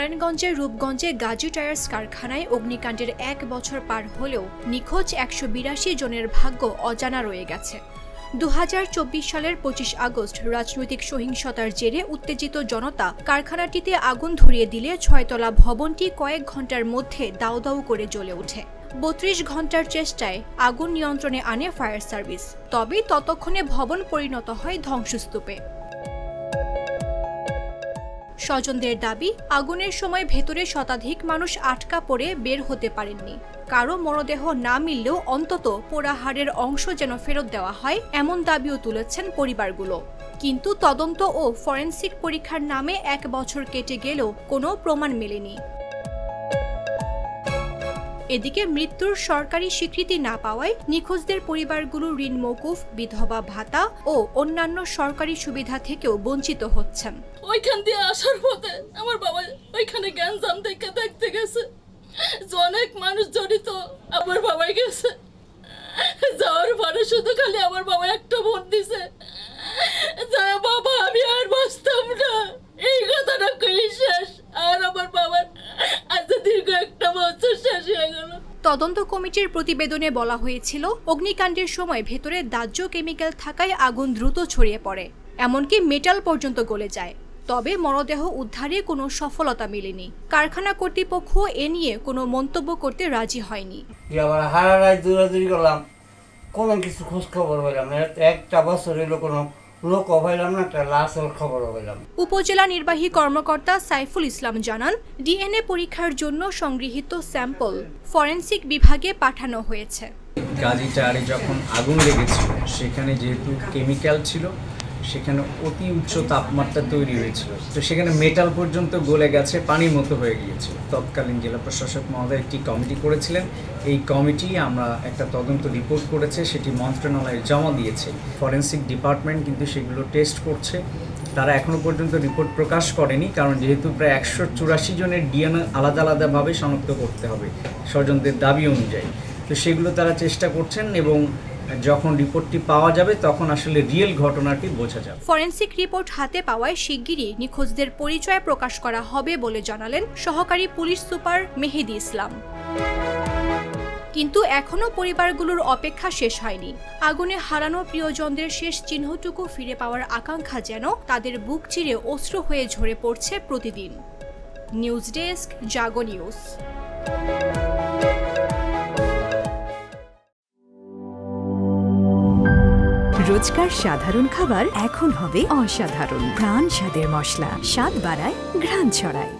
নারায়ণগঞ্জের রূপগঞ্জে গাজী টায়ার্স কারখানায় অগ্নিকাণ্ডের ১ বছর পার হলেও নিখোঁজ ১৮২ জনের ভাগ্য অজানা রয়ে গেছে। ২০২৪ সালের ২৫ আগস্ট রাজনৈতিক সহিংসতার জেরে উত্তেজিত জনতা কারখানাটিতে আগুন ধরিয়ে দিলে ৬তলা ভবনটি কয়েক ঘন্টার মধ্যে দাউ দাউ করে জ্বলে ওঠে। ৩২ ঘন্টার চেষ্টায় আগুন নিয়ন্ত্রণে আনে ফায়ার সার্ভিস, তবে ততক্ষণে ভবন পরিণত হয় ধ্বংসস্তূপে। স্বজনদের দাবি, আগুনের সময় ভেতরে শতাধিক মানুষ আটকা পড়ে বের হতে পারেননি। কারো মরদেহ না মিললেও অন্তত পোড়া হাড়ের অংশ যেন ফেরত দেওয়া হয়, এমন দাবিও তুলেছেন পরিবারগুলো। কিন্তু তদন্ত ও ফরেনসিক পরীক্ষার নামে ১ বছর কেটে গেলেও কোনো প্রমাণ মেলেনি। এদিকে মৃত্যুর সরকারি স্বীকৃতি না পাওয়ায় নিখোঁজদের পরিবারগুলো ঋণ মওকুফ, বিধবা ভাতা ও অন্যান্য সরকারি সুবিধা থেকেও বঞ্চিত হচ্ছেন। ওইখান দিয়ে আসার পথে আমার বাবা ওইখানে গ্যাঞ্জাম দেখতে গেছে, অনেক মানুষ জড়িত। আমার বাবাই গেছে, যাওয়ার পরে শুধু খালি আমার বাবা একটা ভোট দিছে, বাবা আমি আর বাঁচতাম না, এই কথাটা কই শেষ। আর আমার বাবার আজ দীর্ঘ 1 বছর শেষ হয়ে গেল। তদন্ত কমিটির প্রতিবেদনে বলা হয়েছিল, অগ্নিকাণ্ডের সময় ভেতরে দাহ্য কেমিক্যাল থাকায় আগুন দ্রুত ছড়িয়ে পড়ে, এমনকি মেটাল পর্যন্ত গলে যায়। তবে মরদেহ উদ্ধারে কোনো সফলতা মেলেনি। কারখানা কর্তৃপক্ষ এ নিয়ে কোনো মন্তব্য করতে রাজি হয়নি। কোনো কিছু খোঁজ খবর পেলাম না, 1 বছর হলো কোনো লোক পাইলাম না, একটা লাশের খবর পেলাম। উপজেলা নির্বাহী কর্মকর্তা সাইফুল ইসলাম জানান, ডিএনএ পরীক্ষার জন্য সংগৃহীত স্যাম্পল ফরেনসিক বিভাগে পাঠানো হয়েছে। গাজী টায়ারে যখন আগুন লেগেছিল, সেখানে যেহেতু কেমিক্যাল ছিল, সেখানে অতি উচ্চ তাপমাত্রা তৈরি হয়েছিল, তো সেখানে মেটাল পর্যন্ত গলে গেছে, পানির মতো হয়ে গিয়েছিল। তৎকালীন জেলা প্রশাসক মহোদয় একটি কমিটি করেছিলেন। এই কমিটি আমরা একটা তদন্ত রিপোর্ট করেছে, সেটি মন্ত্রণালয়ে জমা দিয়েছে। ফরেনসিক ডিপার্টমেন্ট কিন্তু সেগুলো টেস্ট করছে। তারা এখনও পর্যন্ত রিপোর্ট প্রকাশ করেনি, কারণ যেহেতু প্রায় ১৮৪ জনের ডিএনএ আলাদা আলাদাভাবে শনাক্ত করতে হবে স্বজনদের দাবি অনুযায়ী, তো সেগুলো তারা চেষ্টা করছেন এবং যখন রিপোর্টটি পাওয়া যাবে তখন আসলে রিয়েল ঘটনাটি বোঝা যাবে। ফরেনসিক রিপোর্ট হাতে পাওয়ায় শিগগিরই নিখোঁজদের পরিচয় প্রকাশ করা হবে বলে জানালেন সহকারী পুলিশ সুপার মেহেদি ইসলাম। কিন্তু এখনো পরিবারগুলোর অপেক্ষা শেষ হয়নি। আগুনে হারানো প্রিয়জনদের শেষ চিহ্নটুকু ফিরে পাওয়ার আকাঙ্ক্ষা যেন তাদের বুক চিরে অশ্রু হয়ে ঝরে পড়ছে প্রতিদিন। নিউজ ডেস্ক, জাগো নিউজ। রোজকার সাধারণ খাবার এখন হবে অসাধারণ। প্রাণ স্বাদের মশলা, স্বাদ বাড়ায়, ঘ্রাণ ছড়ায়।